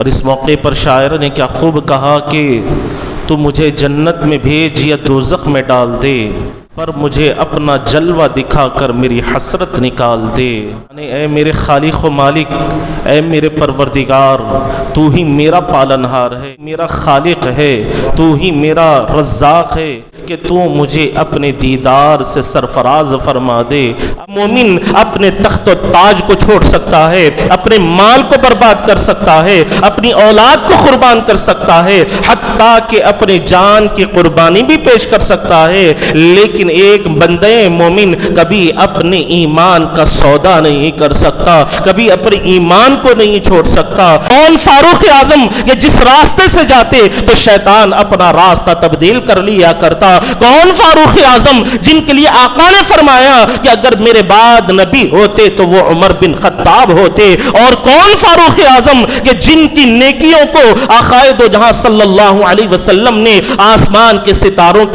اور اس موقع پر شاعر نے کیا خوب کہا کہ تو مجھے جنت میں بھیج یا دوزخ میں ڈال دے، پر مجھے اپنا جلوہ دکھا کر میری حسرت نکال دے۔ اے میرے خالق و مالک، اے میرے پروردگار، تو ہی میرا پالنہار ہے، میرا خالق ہے، تو ہی میرا رزاق ہے کہ تو مجھے اپنے دیدار سے سرفراز فرما دے۔ مومن اپنے تخت و تاج کو چھوڑ سکتا ہے، اپنے مال کو برباد کر سکتا ہے، اپنی اولاد کو قربان کر سکتا ہے، حتیٰ کہ اپنے جان کی قربانی بھی پیش کر سکتا ہے، لیکن ایک بندہ مومن کبھی اپنے ایمان کا سودا نہیں کر سکتا، کبھی اپنے ایمان کو نہیں چھوڑ سکتا۔ کون فاروق اعظم کہ جس راستے سے جاتے تو شیطان اپنا راستہ تبدیل کر لیا کرتا؟ کون فاروق اعظم جن کے لیے آقا نے فرمایا کہ اگر میرے بعد نبی ہوتے تو وہ عمر بن خطاب ہوتے؟ اور کون فاروق اعظم کہ جن کی نیکیوں کو آقا دو جہاں صلی اللہ علیہ وسلم نے آسمان کے ستاروں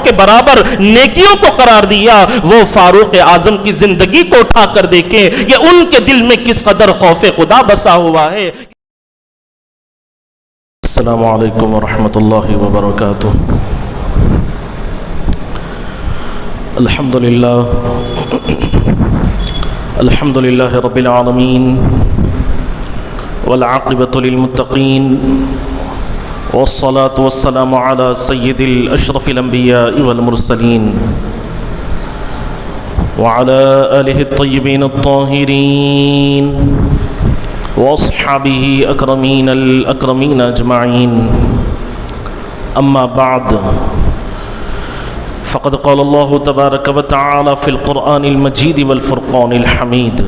کے برابر نیکیوں کو قرار دیا؟ وہ فاروق اعظم کی زندگی کو اٹھا کر دیکھیں کہ ان کے دل میں کس قدر خوف خدا بسا ہوا ہے۔ السلام علیکم ورحمۃ اللہ وبرکاتہ۔ الحمد للہ رب العالمین والعاقبۃ للمتقین والصلاة والسلام على سید الاشرف الانبیاء والمرسلین وعلى آلہ الطیبین الطاہرین واصحابہ اکرمین الاکرمین اجمعین، اما بعد فقد قال اللہ تبارک وتعالی فی القرآن المجید والفرقان الحمید،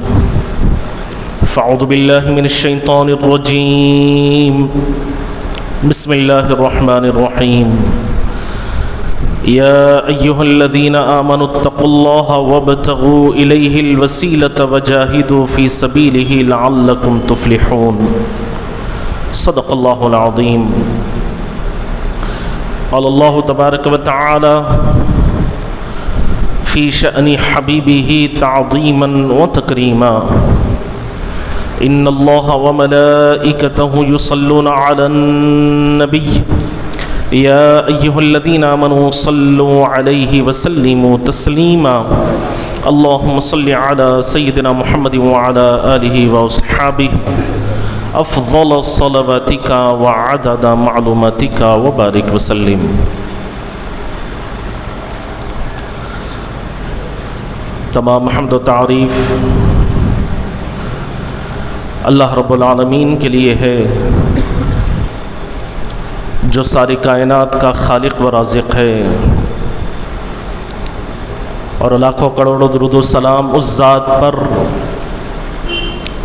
فاعوذ باللہ من الشیطان الرجیم، بسم اللہ الرحمن الرحیم، یا ایہا الذین آمنوا اتقوا اللہ وابتغوا الیہ الوسیلۃ وجاہدوا فی سبیلہ لعلکم تفلحون۔ صدق اللہ العظیم۔ قال اللہ تبارک وتعالی فی شأن حبیبہ تعظیما وتکریما، ان اللہ وملائکتہ یصلون علی النبی یا ایہا الذین آمنوا صلوا علیہ وسلموا تسلیما، اللہم صل علی سیدنا محمد وعلی آلہ واصحابہ افضل صلواتک وعدد معلوماتک وبارک وسلم۔ تمام حمد و تعریف اللہ رب العالمین کے لیے ہے جو ساری کائنات کا خالق و رازق ہے، اور لاکھوں کروڑوں درود و سلام اس ذات پر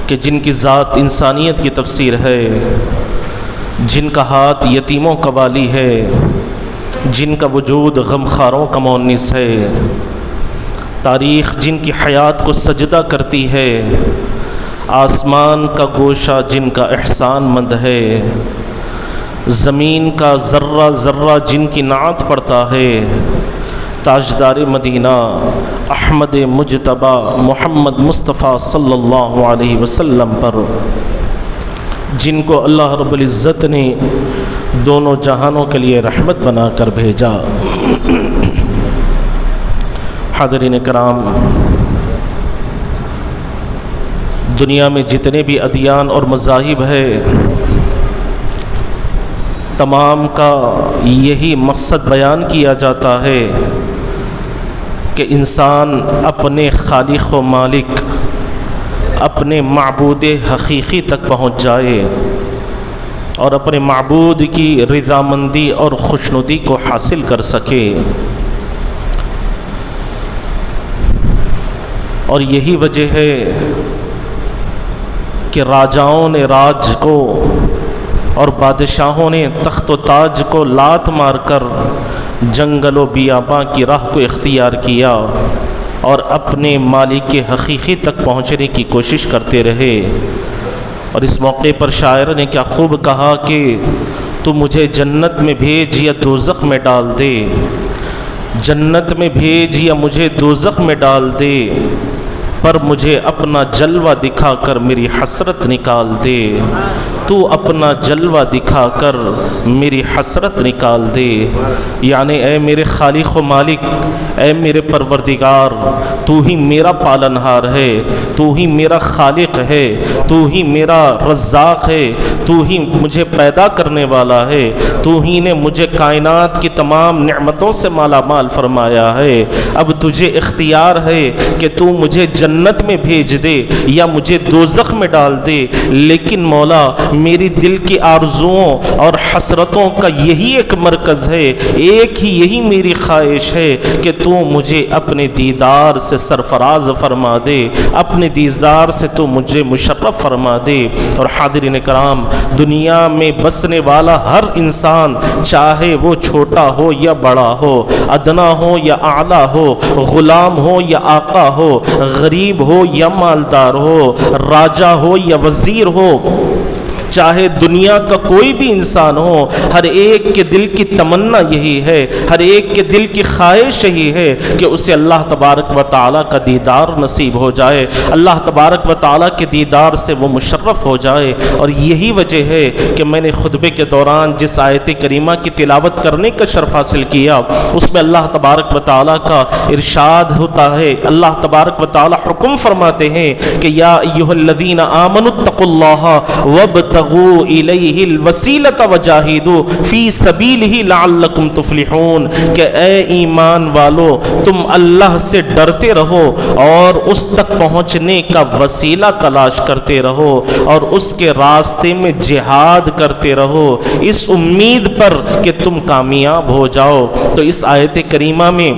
کہ جن کی ذات انسانیت کی تفسیر ہے، جن کا ہاتھ یتیموں کا والی ہے، جن کا وجود غمخاروں کا مونس ہے، تاریخ جن کی حیات کو سجدہ کرتی ہے، آسمان کا گوشہ جن کا احسان مند ہے، زمین کا ذرہ ذرہ جن کی نعت پڑھتا ہے، تاجدار مدینہ احمد مجتبی محمد مصطفیٰ صلی اللہ علیہ وسلم پر جن کو اللہ رب العزت نے دونوں جہانوں کے لیے رحمت بنا کر بھیجا۔ حاضرین کرام، دنیا میں جتنے بھی ادیان اور مذاہب ہے، تمام کا یہی مقصد بیان کیا جاتا ہے کہ انسان اپنے خالق و مالک، اپنے معبود حقیقی تک پہنچ جائے اور اپنے معبود کی رضامندی اور خوشنودی کو حاصل کر سکے۔ اور یہی وجہ ہے کہ راجاؤں نے راج کو اور بادشاہوں نے تخت و تاج کو لات مار کر جنگل و بیاباں کی راہ کو اختیار کیا اور اپنے مالک حقیقی تک پہنچنے کی کوشش کرتے رہے۔ اور اس موقع پر شاعر نے کیا خوب کہا کہ تو مجھے جنت میں بھیج یا دوزخ میں ڈال دے، جنت میں بھیج یا مجھے دوزخ میں ڈال دے، پر مجھے اپنا جلوہ دکھا کر میری حسرت نکال دے۔ تو اپنا جلوہ دکھا کر میری حسرت نکال دے۔ یعنی اے میرے خالق و مالک، اے میرے پروردگار، تو ہی میرا پالنہار ہے، تو ہی میرا خالق ہے، تو ہی میرا رزاق ہے، تو ہی مجھے پیدا کرنے والا ہے، تو ہی نے مجھے کائنات کی تمام نعمتوں سے مالا مال فرمایا ہے۔ اب تجھے اختیار ہے کہ تو مجھے جنت میں بھیج دے یا مجھے دوزخ میں ڈال دے، لیکن مولا میری دل کی آرزوؤں اور حسرتوں کا یہی ایک مرکز ہے، ایک ہی یہی میری خواہش ہے کہ تو مجھے اپنے دیدار سے سرفراز فرما دے، اپنے دیدار سے تو مجھے مشرف فرما دے۔ اور حاضرین کرام، دنیا میں بسنے والا ہر انسان، چاہے وہ چھوٹا ہو یا بڑا ہو، ادنا ہو یا اعلیٰ ہو، غلام ہو یا آقا ہو، غریب ہو یا مالدار ہو، راجا ہو یا وزیر ہو، چاہے دنیا کا کوئی بھی انسان ہو، ہر ایک کے دل کی تمنا یہی ہے، ہر ایک کے دل کی خواہش یہی ہے کہ اسے اللہ تبارک و تعالیٰ کا دیدار نصیب ہو جائے، اللہ تبارک و تعالیٰ کے دیدار سے وہ مشرف ہو جائے۔ اور یہی وجہ ہے کہ میں نے خطبے کے دوران جس آیت کریمہ کی تلاوت کرنے کا شرف حاصل کیا، اس میں اللہ تبارک و تعالیٰ کا ارشاد ہوتا ہے، اللہ تبارک و تعالیٰ حکم فرماتے ہیں کہ یا ایھا الذین آمنوا اتقوا اللہ وابتغوا الیہ الوسیلۃ وجاہدوا فی سبیلہ لعلکم تفلحون، کہ اے ایمان والو تم اللہ سے ڈرتے رہو اور اس تک پہنچنے کا وسیلہ تلاش کرتے رہو اور اس کے راستے میں جہاد کرتے رہو، اس امید پر کہ تم کامیاب ہو جاؤ۔ تو اس آیت کریمہ میں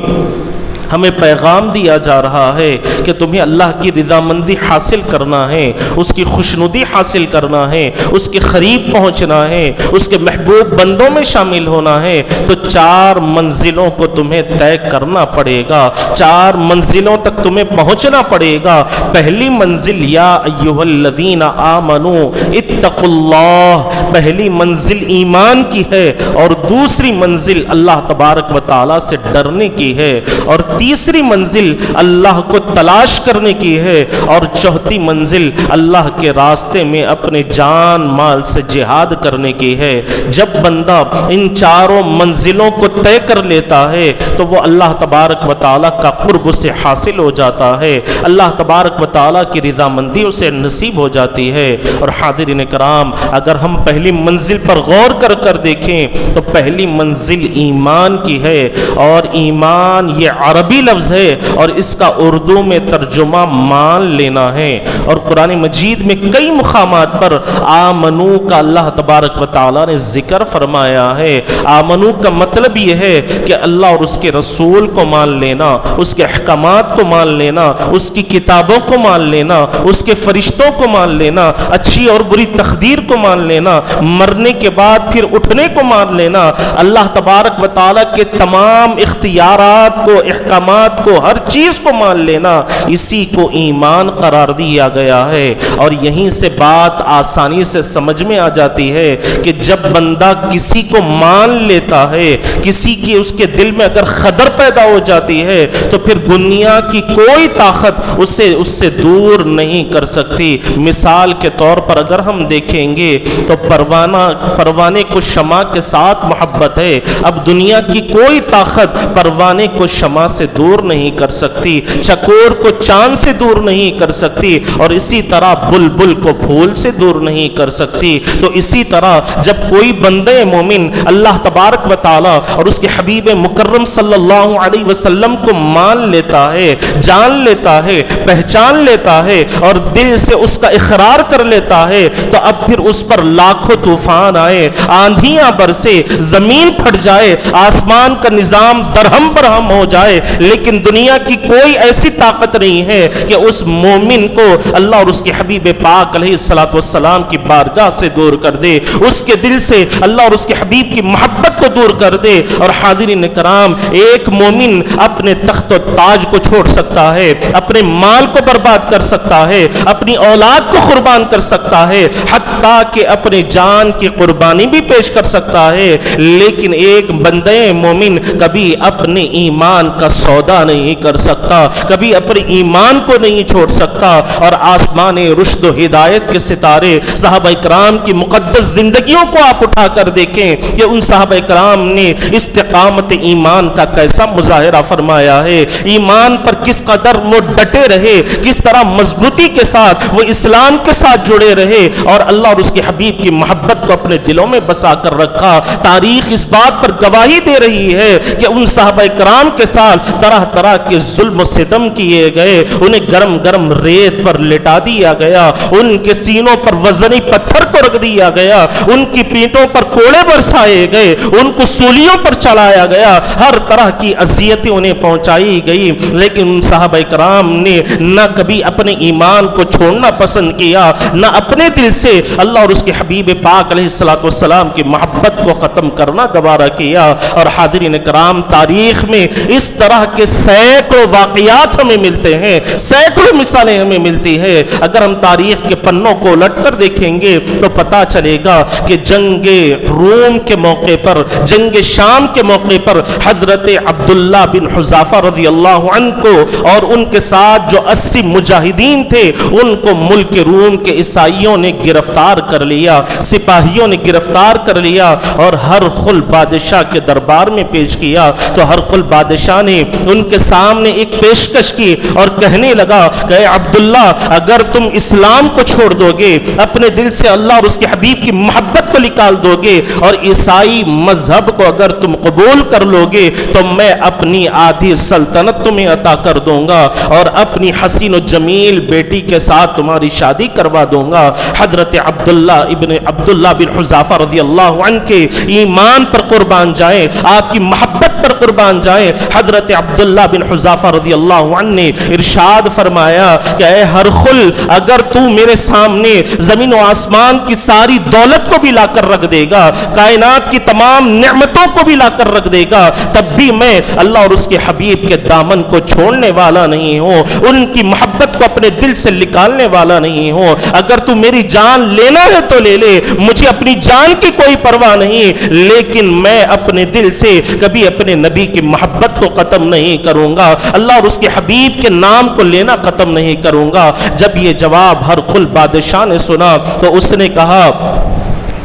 ہمیں پیغام دیا جا رہا ہے کہ تمہیں اللہ کی رضامندی حاصل کرنا ہے، اس کی خوشنودی حاصل کرنا ہے، اس کے قریب پہنچنا ہے، اس کے محبوب بندوں میں شامل ہونا ہے، تو 4 منزلوں کو تمہیں طے کرنا پڑے گا، 4 منزلوں تک تمہیں پہنچنا پڑے گا۔ پہلی منزل یا ایھا الذین آمنوا اتقوا اللہ، پہلی منزل ایمان کی ہے، اور دوسری منزل اللہ تبارک و تعالیٰ سے ڈرنے کی ہے، اور تیسری منزل اللہ کو تلاش کرنے کی ہے، اور چوتھی منزل اللہ کے راستے میں اپنے جان مال سے جہاد کرنے کی ہے۔ جب بندہ ان 4 منزلوں کو طے کر لیتا ہے تو وہ اللہ تبارک و تعالیٰ کا قرب اسے حاصل ہو جاتا ہے، اللہ تبارک و تعالیٰ کی رضامندی اسے نصیب ہو جاتی ہے۔ اور حاضرین کرام، اگر ہم پہلی منزل پر غور کر کر دیکھیں تو پہلی منزل ایمان کی ہے، اور ایمان یہ عربی لفظ ہے اور اس کا اردو میں ترجمہ مان لینا ہے۔ اور قرآن مجید میں کئی مقامات پر آمنو کا اللہ تبارک و تعالیٰ نے ذکر فرمایا ہے۔ آمنو کا مطلب یہ ہے کہ اللہ اور اس کے رسول کو مان لینا، اس کے احکامات کو مان لینا، اس کی کتابوں کو مان لینا، اس کے فرشتوں کو مان لینا، اچھی اور بری تقدیر کو مان لینا، مرنے کے بعد پھر اٹھنے کو مان لینا، اللہ تبارک و تعالیٰ کے تمام اختیارات کو، احکامات کو، ہر چیز کو مان لینا، اسی کو ایمان قرار دیا گیا ہے۔ اور یہیں سے بات آسانی سے سمجھ میں آ جاتی ہے کہ جب بندہ کسی کو مان لیتا ہے، کسی کی اس کے دل میں اگر قدر پیدا ہو جاتی ہے تو پھر دنیا کی کوئی طاقت اس سے دور نہیں کر سکتی۔ مثال کے طور پر اگر ہم دیکھیں گے تو پروانے کو شمع کے ساتھ محبت ہے، اب دنیا کی کوئی طاقت پروانے کو شمع سے دور نہیں کر سکتی، چکور کو چاند سے دور نہیں کر سکتی، اور اسی طرح بلبل کو پھول سے دور نہیں کر سکتی۔ تو اسی طرح جب کوئی بندے مومن اللہ تبارک و تعالیٰ اور اس کے حبیب مکرم صلی اللہ علیہ وسلم کو مان لیتا ہے، جان لیتا ہے، پہچان لیتا ہے، اور دل سے اس کا اقرار کر لیتا ہے، تو اب پھر اس پر لاکھوں طوفان آئے، آندھیاں برسے، زمین پھٹ جائے، آسمان کا نظام درہم برہم ہو جائے، لیکن دنیا کی کوئی ایسی طاقت نہیں ہے کہ اس مومن کو اللہ اور اس کے حبیب پاک علیہ السلام کی بارگاہ سے دور کر دے، اس کے دل سے اللہ اور اس کے حبیب کی محبت کو دور کر دے۔ اور حاضرین کرام، ایک مومن اپنے تخت و تاج کو چھوڑ سکتا ہے، اپنے مال کو برباد کر سکتا ہے، اپنی اولاد کو قربان کر سکتا ہے، حتیٰ کہ اپنے جان کی قربانی بھی پیش کر سکتا ہے، لیکن ایک بندے مومن کبھی اپنے ایمان کا سودا نہیں کر سکتا، کبھی اپنے ایمان کو نہیں چھوڑ سکتا۔ اور آسمان رشد و ہدایت کے ستارے صحابہ کرام کی مقدس زندگیوں کو آپ اٹھا کر دیکھیں کہ ان صحابہ کرام نے استقامت ایمان کا کیسا مظاہرہ فرمایا ہے، ایمان پر کس قدر وہ ڈٹے رہے، کس طرح مضبوطی کے ساتھ وہ اسلام کے ساتھ جڑے رہے اور اللہ اور اس کے حبیب کی محبت کو اپنے دلوں میں بسا کر رکھا۔ تاریخ اس بات پر گواہی دے رہی ہے کہ ان صحابہ کرام کے ساتھ طرح طرح کے ظلم و ستم کیے گئے، انہیں گرم گرم ریت پر لٹا دیا گیا، ان کے سینوں پر وزنی پتھر کو رکھ دیا گیا، ان کی پیٹھوں پر کوڑے برسائے گئے، ان کو سولیوں پر چلایا گیا، ہر طرح کی اذیتیں انہیں پہنچائی گئی، لیکن ان صحابہ کرام نے نہ کبھی اپنے ایمان کو چھوڑنا پسند کیا، نہ اپنے دل سے اللہ اور اس کے حبیب پاک علیہ السلام کی محبت کو ختم کرنا گوارا کیا۔ اور حاضرین کرام، تاریخ میں اس طرح کے سینکڑوں واقعات ہمیں ملتے ہیں، سینکڑوں مثالیں ہمیں ملتی ہیں۔ اگر ہم تاریخ کے پنوں کو الٹ کر دیکھیں گے تو پتہ چلے گا کہ جنگ روم کے موقع پر، جنگ شام کے موقع پر حضرت عبداللہ بن حذافہ رضی اللہ عنہ کو اور ان کے ساتھ جو 80 مجاہدین تھے ان کو ملک روم کے عیسائیوں نے گرفتار کر لیا، سپاہیوں نے گرفتار کر لیا اور ہرقل بادشاہ کے دربار میں پیش کیا۔ تو ہرقل بادشاہ نے ان کے سامنے ایک پیشکش کی اور کہنے لگا کہ اے عبداللہ، اگر تم اسلام کو چھوڑ دو گے، اپنے دل سے اللہ اور اس کے حبیب کی محبت کو نکال دو گے اور عیسائی مذہب کو اگر تم قبول کر لو گے تو میں اپنی آدھی سلطنت تمہیں عطا کر دوں گا اور اپنی حسین و جمیل بیٹی کے ساتھ تمہاری شادی کروا دوں گا۔ حضرت عبداللہ بن حذافہ رضی اللہ عنہ کے ایمان پر قربان جائیں، آپ کی محبت پر قربان جائیں۔ حضرت عبداللہ بن حذافہ رضی اللہ عنہ نے ارشاد فرمایا کہ اے ہرقل، اگر تو میرے سامنے زمین و آسمان کی ساری دولت کو بھی لا کر رکھ دے گا، کائنات کی تمام نعمتوں کو بھی لا کر رکھ دے گا، تب بھی میں اللہ اور اس کے حبیب کے دامن کو چھوڑنے والا نہیں ہوں، ان کی محبت کو اپنے دل سے نکالنے والا نہیں ہوں۔ اگر تو میری جان لینا ہے تو لے لے، مجھے اپنی جان کی کوئی پرواہ نہیں، لیکن میں اپنے دل سے کبھی اپنے نبی کی محبت کو ختم نہیں کروں گا، اللہ اور اس کے حبیب کے نام کو لینا ختم نہیں کروں گا۔ جب یہ جواب ہرقل بادشاہ نے سنا تو اس نے کہا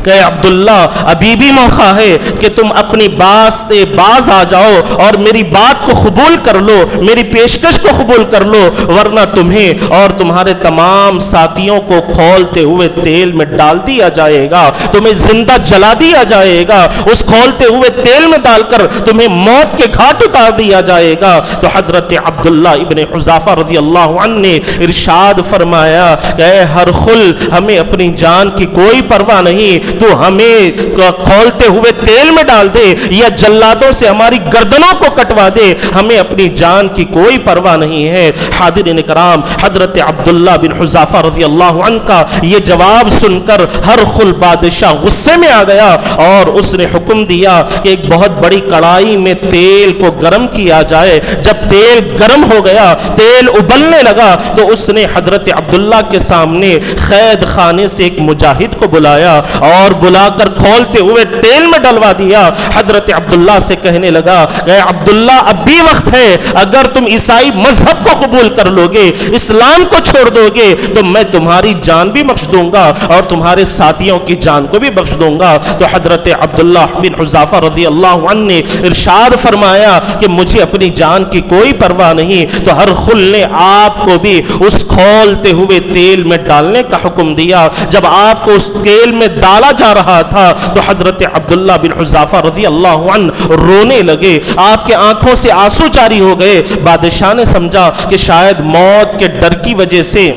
کہ عبداللہ، ابھی بھی موقع ہے کہ تم اپنی بات سے باز آ جاؤ اور میری بات کو قبول کر لو، میری پیشکش کو قبول کر لو، ورنہ تمہیں اور تمہارے تمام ساتھیوں کو کھولتے ہوئے تیل میں ڈال دیا جائے گا، تمہیں زندہ جلا دیا جائے گا، اس کھولتے ہوئے تیل میں ڈال کر تمہیں موت کے گھاٹ اتار دیا جائے گا۔ تو حضرت عبداللہ ابن حذافہ رضی اللہ عنہ نے ارشاد فرمایا کہ اے ہرقل، ہمیں اپنی جان کی کوئی پرواہ نہیں، تو ہمیں کھولتے ہوئے تیل میں ڈال دے یا جلادوں سے ہماری گردنوں کو کٹوا دے، ہمیں اپنی جان کی کوئی پرواہ نہیں ہے۔ حاضرین کرام، حضرت عبداللہ بن حذافہ رضی اللہ عنہ کا یہ جواب سن کر ہرقل بادشاہ غصے میں آ گیا اور اس نے حکم دیا کہ ایک بہت بڑی کڑائی میں تیل کو گرم کیا جائے۔ جب تیل گرم ہو گیا، تیل ابلنے لگا، تو اس نے حضرت عبداللہ کے سامنے قید خانے سے ایک مجاہد کو بلایا اور بلا کر کھولتے ہوئے تیل میں ڈلوا دیا۔ حضرت عبداللہ سے کہنے لگا کہ عبداللہ، اب بھی وقت ہے، اگر تم عیسائی مذہب کو قبول کر لو گے، اسلام کو چھوڑ دو گے تو میں تمہاری جان بھی بخش دوں گا اور تمہارے ساتھیوں کی جان کو بھی بخش دوں گا۔ تو حضرت عبداللہ بن حذافہ رضی اللہ عنہ نے ارشاد فرمایا کہ مجھے اپنی جان کی کوئی پرواہ نہیں۔ تو ہرقل نے آپ کو بھی اس کھولتے ہوئے تیل میں ڈالنے کا حکم دیا۔ جب آپ کو اس تیل میں ڈالا جا رہا تھا تو حضرت عبداللہ بن حذافہ رضی اللہ عنہ رونے لگے، آپ کے آنکھوں سے آنسو جاری ہو گئے۔ بادشاہ نے سمجھا کہ شاید موت کے ڈر کی وجہ سے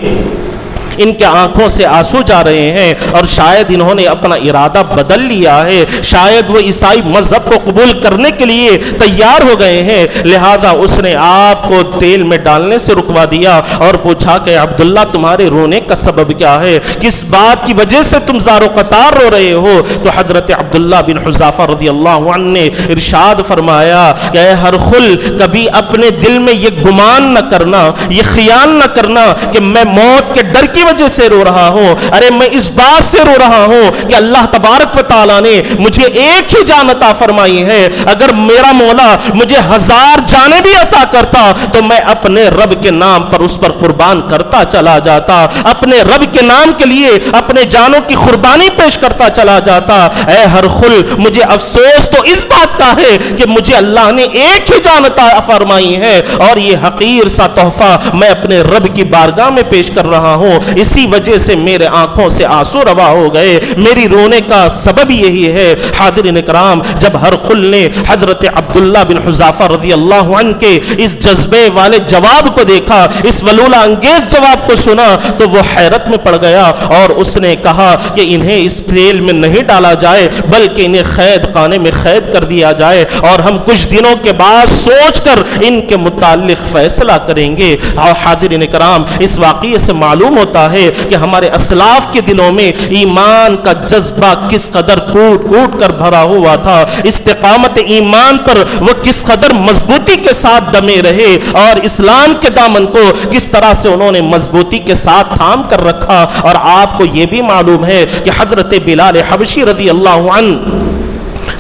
ان کے آنکھوں سے آنسو جا رہے ہیں اور شاید انہوں نے اپنا ارادہ بدل لیا ہے، شاید وہ عیسائی مذہب کو قبول کرنے کے لیے تیار ہو گئے ہیں، لہذا اس نے آپ کو تیل میں ڈالنے سے رکوا دیا اور پوچھا کہ عبداللہ، تمہارے رونے کا سبب کیا ہے، کس بات کی وجہ سے تم زار و قطار رو رہے ہو؟ تو حضرت عبداللہ بن حذافہ رضی اللہ عنہ نے ارشاد فرمایا کہ اے ہرقل، کبھی اپنے دل میں یہ گمان نہ کرنا، یہ خیال نہ کرنا کہ میں موت کے ڈر کی کی وجہ سے رو رہا ہوں، ارے میں اس بات سے رو رہا ہوں کہ اللہ تبارک و تعالیٰ نے مجھے ایک ہی جان عطا فرمائی ہے، اگر میرا مولا مجھے 1000 جانیں بھی عطا کرتا تو میں اپنے رب کے نام پر اس پر قربان کرتا چلا جاتا، اپنے رب کے نام کے لیے اپنے جانوں کی قربانی پیش کرتا چلا جاتا۔ اے ہر خل، مجھے افسوس تو اس بات کا ہے کہ مجھے اللہ نے ایک ہی جان عطا فرمائی ہے اور یہ حقیر سا تحفہ میں اپنے رب کی بارگاہ میں پیش کر رہا ہوں، اسی وجہ سے میرے آنکھوں سے آنسو روا ہو گئے، میری رونے کا سبب یہی ہے۔ حاضرین کرام، جب ہر قل نے حضرت عبداللہ بن حذافہ رضی اللہ عنہ کے اس جذبے والے جواب کو دیکھا، اس ولولہ انگیز جواب کو سنا تو وہ حیرت میں پڑ گیا اور اس نے کہا کہ انہیں اس تیل میں نہیں ڈالا جائے بلکہ انہیں قید خانے میں قید کر دیا جائے اور ہم کچھ دنوں کے بعد سوچ کر ان کے متعلق فیصلہ کریں گے۔ اور حاضرین کرام، اس واقعے سے معلوم ہوتا ہے کہ ہمارے اسلاف کے دلوں میں ایمان کا جذبہ کس قدر کوٹ کوٹ کر بھرا ہوا تھا، استقامت ایمان پر وہ کس قدر مضبوطی کے ساتھ دمے رہے اور اسلام کے دامن کو کس طرح سے انہوں نے مضبوطی کے ساتھ تھام کر رکھا۔ اور آپ کو یہ بھی معلوم ہے کہ حضرت بلال حبشی رضی اللہ عنہ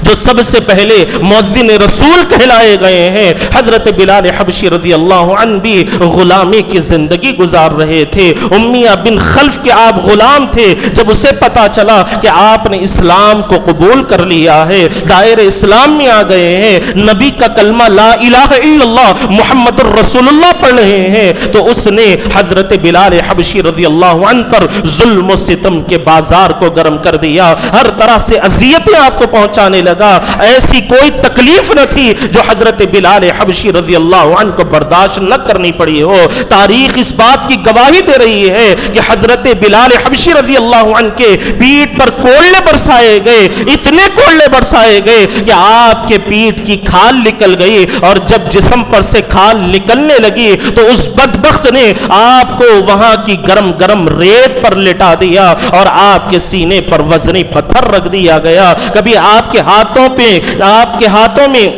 جو سب سے پہلے مؤذن رسول کہلائے گئے ہیں، حضرت بلال حبشی رضی اللہ عنہ بھی غلامی کی زندگی گزار رہے تھے، امیہ بن خلف کے آپ غلام تھے۔ جب اسے پتا چلا کہ آپ نے اسلام کو قبول کر لیا ہے، دائر اسلام میں آ گئے ہیں، نبی کا کلمہ لا الہ الا اللہ محمد الرسول اللہ پڑھ رہے ہیں، تو اس نے حضرت بلال حبشی رضی اللہ عنہ پر ظلم و ستم کے بازار کو گرم کر دیا، ہر طرح سے اذیتیں آپ کو پہنچانے لگا۔ ایسی کوئی تکلیف نہ تھی جو حضرت بلال حبشی رضی اللہ عنہ کو برداشت نہ کرنی پڑی ہو۔ تاریخ اس بات کی گواہی دے رہی ہے کہ حضرت بلال حبشی رضی اللہ عنہ کے پیٹھ پر کولے برسائے گئے، اتنے کولے برسائے گئے کہ آپ کے پیٹھ کی کھال نکل گئی، اور جب جسم پر سے کھال نکلنے لگی تو اس بدبخت نے آپ کو وہاں کی گرم گرم ریت پر لٹا دیا اور آپ کے سینے پر وزنی پتھر رکھ دیا گیا۔ کبھی آپ کے ہاتھوں میں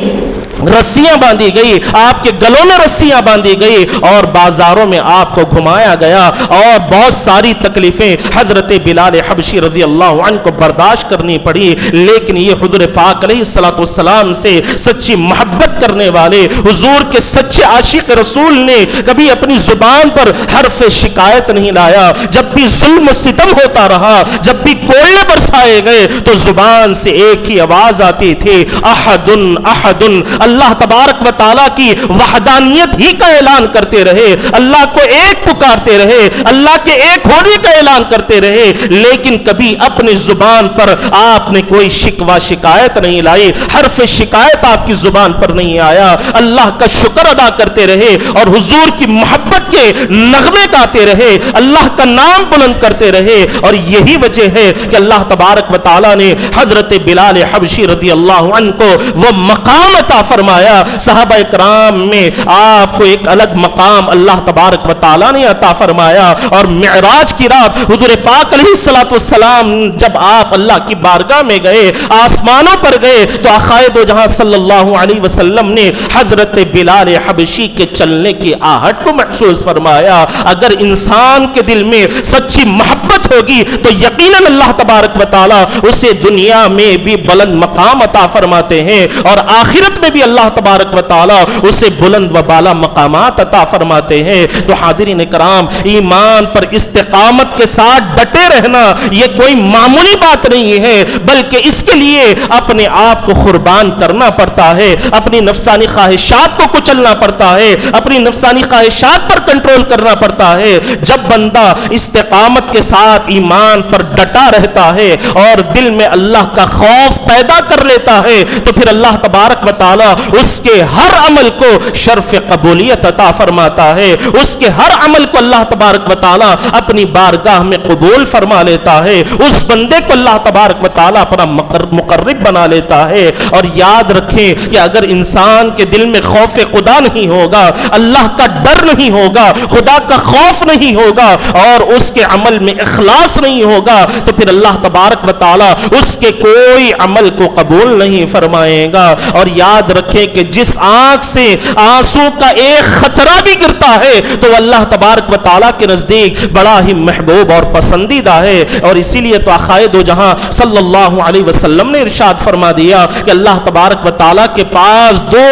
رسیاں باندھی گئی، آپ کے گلوں میں رسیاں باندھی گئی اور بازاروں میں آپ کو گھمایا گیا اور بہت ساری تکلیفیں حضرت بلال حبشی رضی اللہ عنہ کو برداشت کرنی پڑی، لیکن یہ حضور پاک علیہ الصلوۃ والسلام سے سچی محبت کرنے والے حضور کے سچے عاشق رسول نے کبھی اپنی زبان پر حرف شکایت نہیں لایا۔ جب بھی ظلم و ستم ہوتا رہا، جب بھی کولے برسائے گئے تو زبان سے ایک ہی آواز آتی تھی، احد احد، اللہ تبارک و تعالیٰ کی وحدانیت ہی کا اعلان کرتے رہے، اللہ کو ایک پکارتے رہے، اللہ کے ایک ہونے کا اعلان کرتے رہے، لیکن کبھی اپنی زبان پر آپ نے کوئی شکوہ شکایت نہیں لائی، حرف شکایت آپ کی زبان پر نہیں آیا، اللہ کا شکر ادا کرتے رہے اور حضور کی محبت کے نغمے گاتے رہے، اللہ کا نام بلند کرتے رہے۔ اور یہی وجہ ہے کہ اللہ تبارک و تعالیٰ نے حضرت بلال حبشی رضی اللہ عنہ کو وہ مقام عطا فرمایا۔ صحابہ کرام میں آپ کو ایک الگ مقام اللہ تبارک و تعالیٰ نے عطا فرمایا، اور معراج کی رات حضور پاک علیہ الصلوۃ والسلام جب آپ اللہ کی بارگاہ میں گئے، آسمانوں پر گئے، تو آقائے دو جہاں صلی اللہ علیہ وسلم نے حضرت بلال حبشی کے چلنے کی آہٹ کو محسوس فرمایا۔ اگر انسان کے دل میں سچی محبت ہوگی تو یقیناً اللہ تبارک و تعالیٰ اسے دنیا میں بھی بلند مقام عطا فرماتے ہیں اور آخرت میں بھی اللہ تبارک و تعالیٰ اسے بلند و بالا مقامات عطا فرماتے ہیں۔ تو حاضرین کرام، ایمان پر استقامت کے ساتھ ڈٹے رہنا یہ کوئی معمولی بات نہیں ہے، بلکہ اس کے لیے اپنے آپ کو قربان کرنا پڑتا ہے، اپنی نفسانی خواہشات کو کچلنا پڑتا ہے، اپنی نفسانی خواہشات پر کنٹرول کرنا پڑتا ہے۔ جب بندہ استقامت کے ساتھ ایمان پر ڈٹا رہتا ہے اور دل میں اللہ کا خوف پیدا کر لیتا ہے تو پھر اللہ تبارک و تعالیٰ اس کے ہر عمل کو شرف قبولیت عطا فرماتا ہے، اس کے ہر عمل کو اللہ تبارک و تعالیٰ اپنی بارگاہ میں قبول فرما لیتا ہے، اس بندے کو اللہ تبارک و تعالیٰ اپنا مقرب بنا لیتا ہے۔ اور یاد رکھیں کہ اگر انسان کے دل میں خوف خدا نہیں ہوگا، اللہ کا ڈر نہیں ہوگا، خدا کا خوف نہیں ہوگا اور اس کے عمل میں اخلاص نہیں ہوگا، تو پھر اللہ تبارک و تعالی اس کے کوئی عمل کو قبول نہیں فرمائے گا۔ اور یاد رکھیں کہ جس آنکھ سے آنسو کا ایک خطرہ بھی گرتا ہے تو اللہ تبارک و تعالی کے نزدیک بڑا ہی محبوب اور پسندیدہ ہے۔ اور اسی لیے تو آقائے دو جہاں صلی اللہ علیہ وسلم نے ارشاد فرما دیا کہ اللہ تبارک و تعالی کے پاس دو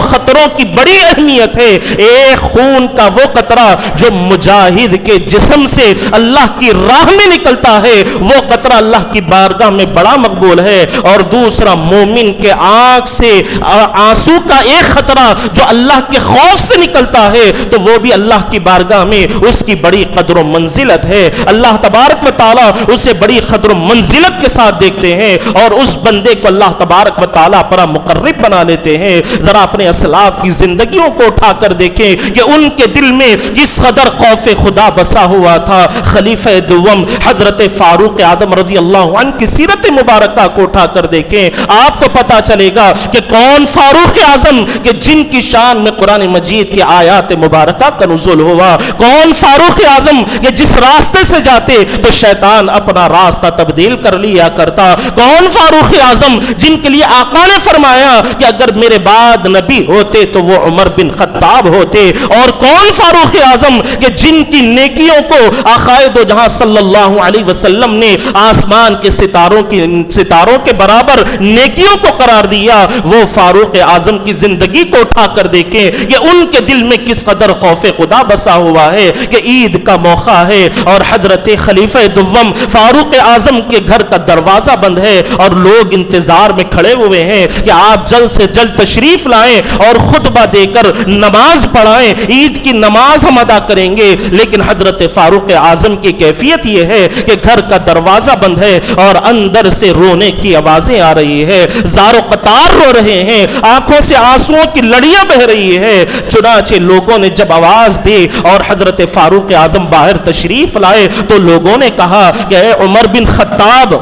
خطروں کی بڑی اہمیت ہے۔ ایک خون کا وہ قطرہ جو مجاہد کے جسم سے اللہ کی راہ میں نکلتا ہے، وہ قطرہ اللہ کی بارگاہ میں بڑا مقبول ہے، اور دوسرا مومن کے آنکھ سے آنسو کا ایک خطرہ جو اللہ کے خوف سے نکلتا ہے تو وہ بھی اللہ کی بارگاہ میں اس کی بڑی قدر و منزلت ہے۔ اللہ تبارک و تعالی اسے بڑی قدر و منزلت کے ساتھ دیکھتے ہیں اور اس بندے کو اللہ تبارک و تعالی پر مقرب بنا لیتے ہیں۔ ذرا اپنے اسلاف کی زندگیوں کو اٹھا کر دیکھیں کہ ان کے دل میں کس قدر خوف خدا بسا ہوا تھا۔ خلیفہ دوم حضرت فاروق اعظم رضی اللہ عنہ کی سیرت مبارکہ کو اٹھا کر دیکھیں، آپ کو پتا چلے گا کہ کون فاروق اعظم کہ جن کی شان میں قرآن مجید کی آیات مبارکہ کا نزول ہوا، کون فاروق اعظم کہ جس راستے سے جاتے تو شیطان اپنا راستہ تبدیل کر لیا کرتا، کون فاروق اعظم جن کے لیے آقا نے فرمایا کہ اگر میرے بعد نبی ہوتے تو وہ عمر بن خطاب ہوتے، اور کون فاروق اعظم کہ جن کی نیکیوں کو آقائے دو جہاں صلی اللہ علیہ وسلم نے آسمان کے ستاروں کے برابر نیکیوں کو قرار دیا، وہ فاروق اعظم کی زندگی کو اٹھا کر دیکھیں کہ ان کے دل میں کس قدر خوف خدا بسا ہوا ہے کہ عید کا موقع ہے اور حضرت خلیفہ دوم فاروق اعظم کے گھر کا دروازہ بند ہے اور لوگ انتظار میں کھڑے ہوئے ہیں کہ آپ جلد سے جلد تشریف لائیں اور خطبہ دے کر نماز پڑھائیں، عید کی نماز ہم ادا کریں گے۔ لیکن حضرت فاروق اعظم کی کیفیت یہ ہے کہ گھر کا دروازہ بند ہے اور اندر سے رونے کی آوازیں آ رہی ہے، زار و قطار رو رہے ہیں، آنکھوں سے آنسوؤں کی لڑیاں بہ رہی ہے۔ چنانچہ لوگوں نے جب آواز دی اور حضرت فاروق اعظم باہر تشریف لائے تو لوگوں نے کہا کہ اے عمر بن خطاب،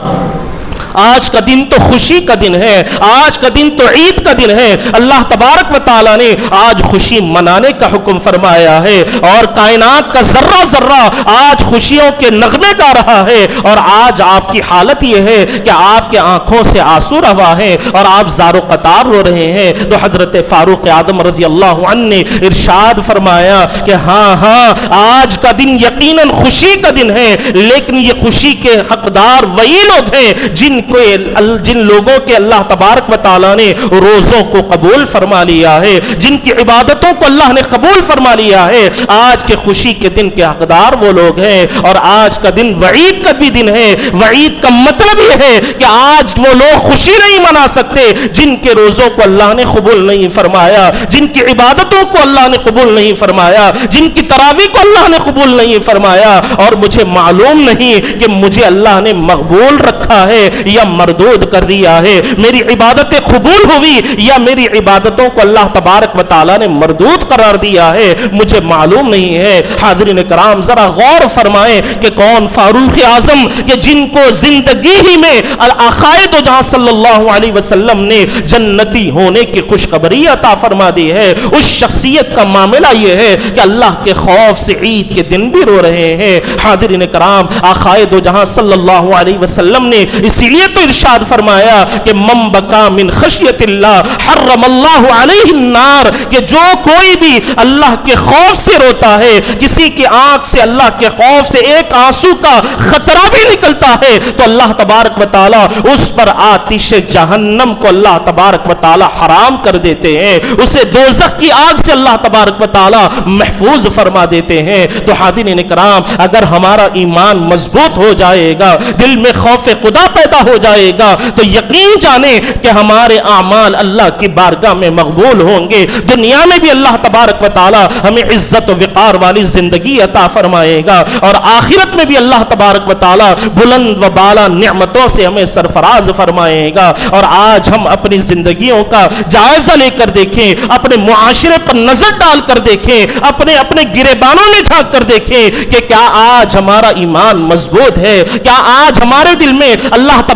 آج کا دن تو خوشی کا دن ہے، آج کا دن تو عید کا دن ہے، اللہ تبارک و تعالی نے آج خوشی منانے کا حکم فرمایا ہے اور کائنات کا ذرہ ذرہ آج خوشیوں کے نغمے گا رہا ہے، اور آج آپ کی حالت یہ ہے کہ آپ کے آنکھوں سے آنسو روا ہیں اور آپ زار و قطار رو رہے ہیں۔ تو حضرت فاروق اعظم رضی اللہ عنہ نے ارشاد فرمایا کہ ہاں آج کا دن یقیناً خوشی کا دن ہے، لیکن یہ خوشی کے حقدار وہی لوگ ہیں جن لوگوں کے اللہ تبارک و تعالی نے روزوں کو قبول فرما لیا ہے، جن کی عبادتوں کو اللہ نے قبول فرما لیا ہے۔ آج کے خوشی کے دن کے حقدار وہ لوگ ہیں، اور آج کا دن وعید کا بھی دن ہے۔ وعید کا مطلب یہ ہے کہ آج وہ لوگ خوشی نہیں منا سکتے جن کے روزوں کو اللہ نے قبول نہیں فرمایا، جن کی عبادتوں کو اللہ نے قبول نہیں فرمایا، جن کی تراویح کو اللہ نے قبول نہیں فرمایا، اور مجھے معلوم نہیں کہ مجھے اللہ نے مقبول رکھا ہے یا مردود کر دیا ہے، میری عبادتیں قبول ہوئی یا میری عبادتوں کو اللہ تبارک و تعالی نے مردود قرار دیا ہے، مجھے معلوم نہیں ہے۔ حاضرین کرام ذرا غور فرمائیں کہ کون فاروق اعظم کہ جن کو زندگی ہی میں العقائد جہاں صلی اللہ علیہ وسلم نے جنتی ہونے کی خوشخبری عطا فرما دی ہے، اس شخصیت کا معاملہ یہ ہے کہ اللہ کے خوف سے عید کے دن بھی رو رہے ہیں۔ حاضرین کرام عقائد جہاں صلی اللہ علیہ وسلم نے اسی لیے تو ارشاد فرمایا کہ من بکا من خشیت اللہ حرم اللہ علیہ النار، کہ جو کوئی بھی اللہ کے خوف سے روتا ہے، کسی کی آنکھ سے اللہ کے خوف سے ایک آنسو کا خطرہ بھی نکلتا ہے تو اللہ تبارک و تعالی اس پر آتش جہنم کو اللہ تبارک و تعالی حرام کر دیتے ہیں، اسے دوزخ کی آگ سے اللہ تبارک و تعالی محفوظ فرما دیتے ہیں۔ تو حاضرین کرام اگر ہمارا ایمان مضبوط ہو جائے گا، دل میں خوف خدا پیدا ہو جائے گا، تو یقین جانیں کہ ہمارے اعمال اللہ کی بارگاہ میں مقبول ہوں گے، دنیا میں بھی اللہ تبارک و تعالی ہمیں عزت و وقار والی زندگی عطا فرمائے گا، اور آخرت میں بھی اللہ تبارک و تعالی بلند و بالا نعمتوں سے ہمیں سرفراز فرمائے گا۔ اور آج ہم اپنی زندگیوں کا جائزہ لے کر دیکھیں، اپنے معاشرے پر نظر ڈال کر دیکھیں، اپنے گریبانوں میں جھانک کر دیکھیں کہ کیا آج ہمارا ایمان مضبوط ہے، کیا آج ہمارے دل میں اللہ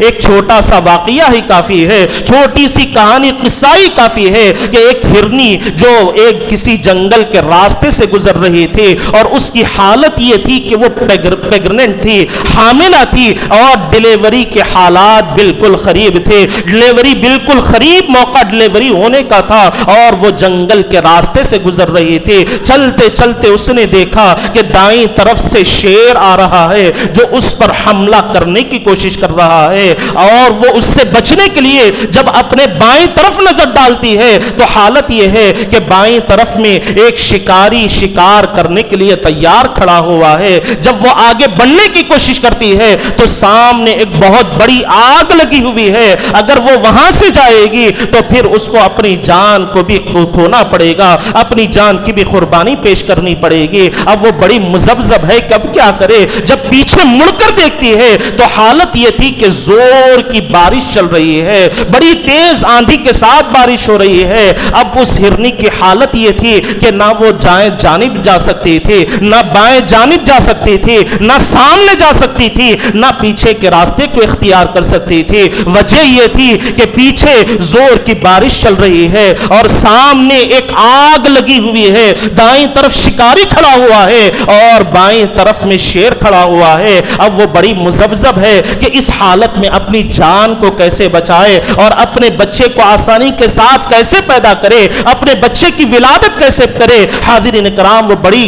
ایک چھوٹا سا واقعہ ہی کافی ہے، چھوٹی سی کہانی قصہ ہی کافی ہے کہ ایک ہرنی جو ایک کسی جنگل کے راستے سے گزر رہی تھی اور اس کی حالت یہ تھی کہ وہ پیگننٹ تھی، حاملہ تھی اور ڈیلیوری کے حالات بالکل قریب تھے، ڈیلیوری بالکل قریب موقع ڈیلیوری ہونے کا تھا اور وہ جنگل کے راستے سے گزر رہی تھی۔ چلتے چلتے اس نے دیکھا کہ دائیں طرف سے شیر آ رہا ہے جو اس پر حملہ کرنے کی کوشش کر رہا ہے، اور وہ اس سے بچنے کے لیے جب اپنے بائیں طرف نظر ڈالتی ہے تو حالت یہ ہے کہ بائیں طرف میں ایک شکاری شکار کرنے کے لیے تیار کھڑا ہوا ہے۔ جب وہ آگے بڑھنے کی کوشش کرتی ہے تو سامنے ایک بہت بڑی آگ لگی ہوئی ہے، اگر وہ وہاں سے جائے گی تو پھر اس کو اپنی جان کو بھی کھونا پڑے گا، اپنی جان کی بھی قربانی پیش کرنی پڑے گی۔ اب وہ بڑی مذبذب ہے کہ اب کیا کرے۔ جب پیچھے مڑ کر دیکھتی ہے تو حالت یہ تھی کہ زور کی بارش چل رہی ہے، بڑی تیز آندھی کے ساتھ بارش ہو رہی ہے۔ اب اس ہرنی کی حالت یہ تھی کہ نہ وہ جانب جا سکتی تھی، نہ بائیں جانب جا سکتی تھی، نہ سامنے جا سکتی تھی، نہ پیچھے کے راستے کو اختیار کر سکتی تھی۔ وجہ یہ تھی کہ پیچھے زور کی بارش چل رہی ہے اور سامنے ایک آگ لگی ہوئی ہے، دائیں طرف شکاری کھڑا ہوا ہے اور بائیں طرف میں شیر کھڑا ہوا ہے۔ اب وہ بڑی مذبذب ہے کہ اس حالت میں اپنی جان کو کیسے بچائے اور اپنے بچے کو آسانی کے ساتھ کیسے پیدا کرے، اپنے بچے کی ولادت کیسے کرے۔ حاضرین کرام، وہ بڑی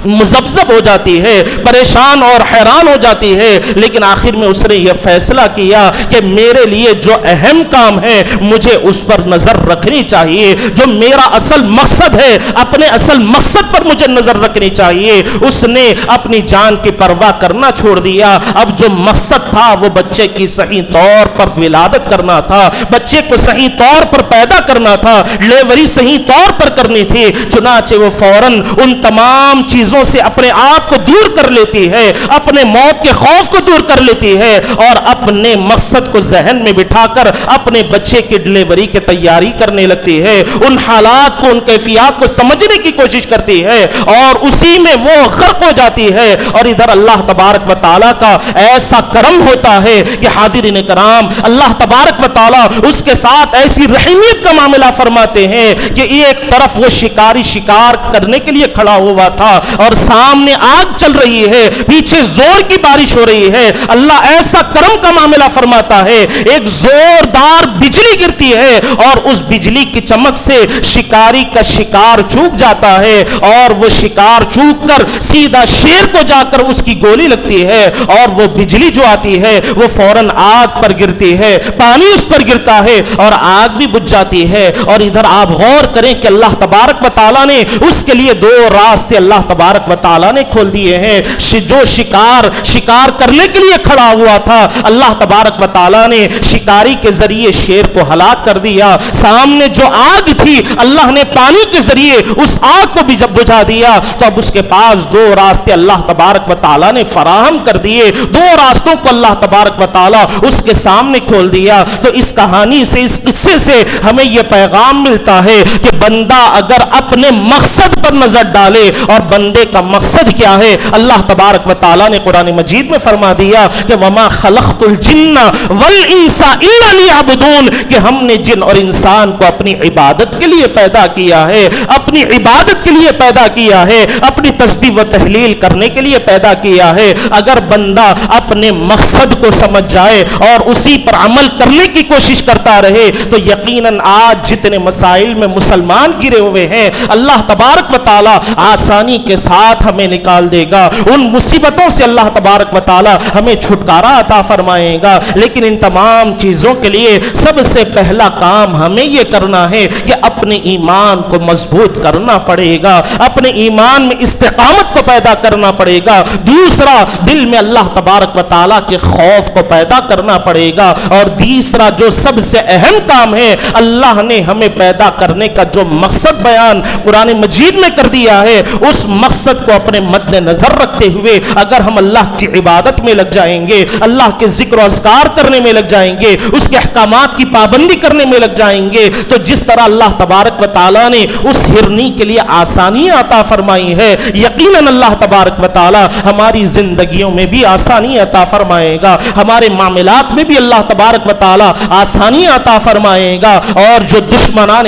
مذبذب ہو جاتی ہے، پریشان اور حیران ہو جاتی ہے، لیکن آخر میں اس نے یہ فیصلہ کیا کہ میرے لیے جو اہم کام ہے مجھے اس پر نظر رکھنی چاہیے، جو میرا اصل مقصد ہے اپنے اصل مقصد پر مجھے نظر رکھنی چاہیے۔ اس نے اپنی جان کی پرواہ کرنا چھوڑ دیا۔ اب جو مقصد تھا وہ بچے کی صحیح طور پر ولادت کرنا تھا، بچے کو صحیح طور پر پیدا کرنا تھا، ڈیلیوری صحیح طور پر کرنی تھی۔ چنانچہ وہ فوراً ان تمام چیزوں سے اپنے آپ کو دور کر لیتی ہے، اپنے موت کے خوف کو دور کر لیتی ہے اور اپنے مقصد کو ذہن میں بٹھا کر اپنے بچے کی ڈیلیوری کی تیاری کرنے لگتی ہے، ان حالات کو، ان کیفیات کو سمجھنے کی کوشش کرتی ہے اور اسی میں وہ غرق ہو جاتی ہے۔ اور ادھر اللہ تبارک و تعالیٰ کا ایسا کرم ہوتا ہے کہ حاضرین کرام، اللہ تبارک و تعالیٰ اس کے ساتھ ایسی رحمیت کا معاملہ فرماتے ہیں کہ ایک طرف وہ شکاری شکار کرنے کے لیے کھڑا ہوا تھا اور سامنے آگ چل رہی ہے، پیچھے زور کی بارش ہو رہی ہے۔ اللہ ایسا کرم کا معاملہ فرماتا ہے، ایک زوردار بجلی گرتی ہے اور اس بجلی کی چمک سے شکاری کا شکار چوک جاتا ہے اور وہ شکار چوک کر سیدھا شیر کو جا کر اس کی گولی لگتی ہے اور وہ بجلی جو آتی ہے وہ فوراً آگ پر گرتی ہے، پانی اس پر گرتا ہے اور آگ بھی بجھ جاتی ہے۔ اور ادھر آپ غور کریں کہ اللہ تبارک و تعالیٰ نے اس کے لیے دو راستے اللہ تبارک و تعالیٰ نے کھول دیے ہیں۔ جو شکار کرنے کے لیے کھڑا ہوا تھا، اللہ تبارک و تعالیٰ نے شکاری کے ذریعے شیر کو ہلاک کر دیا۔ سامنے جو آگ تھی، اللہ نے پانی کے ذریعے اس آگ کو بھی جب بجھا دیا تو اب اس کے پاس دو راستے اللہ تبارک و تعالیٰ نے فراہم کر دیے، دو راستوں کو اللہ تبارک و تعالیٰ اس کے سامنے کھول دیا۔ تو اس کہانی سے، اس قصے سے ہمیں یہ پیغام ملتا ہے کہ بندہ اگر اپنے مقصد پر نظر ڈالے، اور بندے کا مقصد کیا ہے، اللہ تبارک و تعالیٰ نے قرآن مجید میں فرما دیا کہ وَمَا خَلَقْتُ الْجِنَّ وَالْإِنسَ إِلَّا لِيَعْبُدُونَ، کہ ہم نے جن اور انسان کو اپنی عبادت کے لیے پیدا کیا ہے، اپنی عبادت کے لیے پیدا کیا ہے، اپنی تسبیح و تحلیل کرنے کے لیے پیدا کیا ہے۔ اگر بندہ اپنے مقصد کو سمجھ جائے اور اسی پر عمل کرنے کی کوشش کرتا رہے تو یقیناً آج جتنے مسائل میں مسلمان گرے ہوئے ہیں، اللہ تبارک و تعالیٰ آسانی کے ساتھ ہمیں نکال دے گا، ان مصیبتوں سے اللہ تبارک و تعالی ہمیں چھٹکارا عطا فرمائے گا۔ لیکن ان تمام چیزوں کے لیے سب سے پہلا کام ہمیں یہ کرنا ہے کہ اپنے ایمان کو مضبوط کرنا پڑے گا، اپنے ایمان میں استقامت کو پیدا کرنا پڑے گا۔ دوسرا، دل میں اللہ تبارک و تعالی کے خوف کو پیدا کرنا پڑے گا۔ اور تیسرا جو سب سے اہم کام ہے، اللہ نے ہمیں پیدا کرنے کا جو مقصد بیان قرآن مجید میں کر دیا ہے، اس مقصد مقصد کو اپنے مد نظر رکھتے ہوئے اگر ہم اللہ کی عبادت میں لگ جائیں گے، اللہ کے ذکر و اذکار کرنے میں لگ جائیں گے، اس کے احکامات کی پابندی کرنے میں لگ جائیں گے، تو جس طرح اللہ تبارک و تعالیٰ نے اس ہرنی کے لیے آسانی عطا فرمائی ہے، یقیناً اللہ تبارک و تعالیٰ ہماری زندگیوں میں بھی آسانی عطا فرمائے گا، ہمارے معاملات میں بھی اللہ تبارک و تعالیٰ آسانی عطا فرمائے گا۔ اور جو دشمنان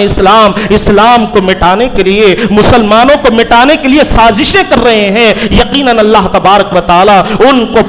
اسلام کو مٹانے کے لیے، مسلمانوں کو مٹانے کے لیے سازشیں کر رہے ہیں، یقیناً اللہ تبارک و تعالیٰ ان کو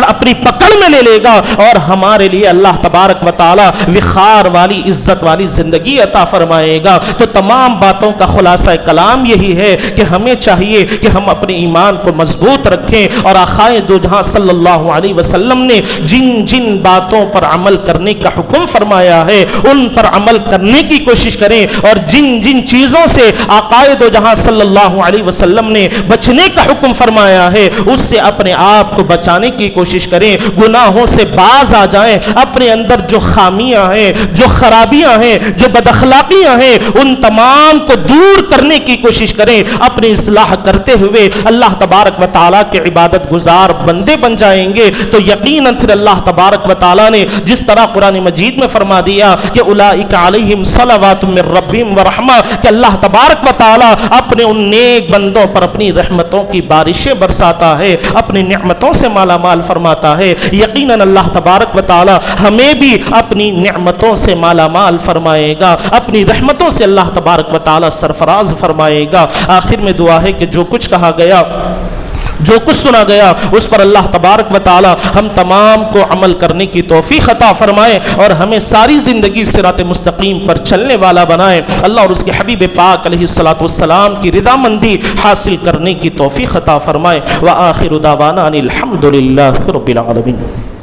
اپنی پکڑ میں لے لے گا اور ہمارے لیے اللہ تبارک و تعالیٰ وقار والی، عزت والی زندگی عطا فرمائے گا۔ تو تمام باتوں کا خلاصہ کلام یہی ہے کہ ہمیں چاہیے کہ ہم اپنے ایمان کو مضبوط رکھیں، اور آقائے دو جہاں صلی اللہ علیہ وسلم نے جن جن باتوں پر عمل کرنے کا حکم فرمایا ہے ان پر عمل کرنے کی کوشش کریں، اور جن جن چیزوں سے آقائے دو جہاں صلی اللہ علیہ وسلم نے بچنے کا حکم فرمایا ہے اس سے اپنے آپ کو بچانے کی کوشش کریں، گناہوں سے باز آ جائیں، اپنے اندر جو خامیاں ہیں، جو خرابیاں ہیں، جو بد اخلاقیاں ہیں، ان تمام کو دور کرنے کی کوشش کریں، اپنی اصلاح کرتے ہوئے اللہ تبارک و تعالیٰ کے عبادت گزار بندے بن جائیں گے۔ تو یقیناً پھر اللہ تبارک و تعالیٰ نے جس طرح قرآن مجید میں فرما دیا کہ اولئک علیہم صلوات من ربہم ورحمہ، کہ اللہ تبارک و تعالیٰ اپنے ان نیک بندوں پر اپنی رحمتوں کی بارشیں برساتا ہے، اپنی نعمتوں سے مالا مال فرماتا ہے۔ یقیناً اللہ تبارک و تعالیٰ ہمیں بھی اپنی نعمتوں سے مالا مال فرمائے گا، اپنی رحمتوں سے اللہ تبارک و تعالیٰ سرفراز فرمائے گا۔ آخر میں دعا ہے کہ جو کچھ کہا گیا، جو کچھ سنا گیا، اس پر اللہ تبارک و تعالی ہم تمام کو عمل کرنے کی توفیق عطا فرمائے اور ہمیں ساری زندگی صراط مستقیم پر چلنے والا بنائے۔ اللہ اور اس کے حبیب پاک علیہ الصلوۃ والسلام کی رضامندی حاصل کرنے کی توفیق عطا فرمائے۔ وآخر دعوانا ان الحمد للہ رب العالمین۔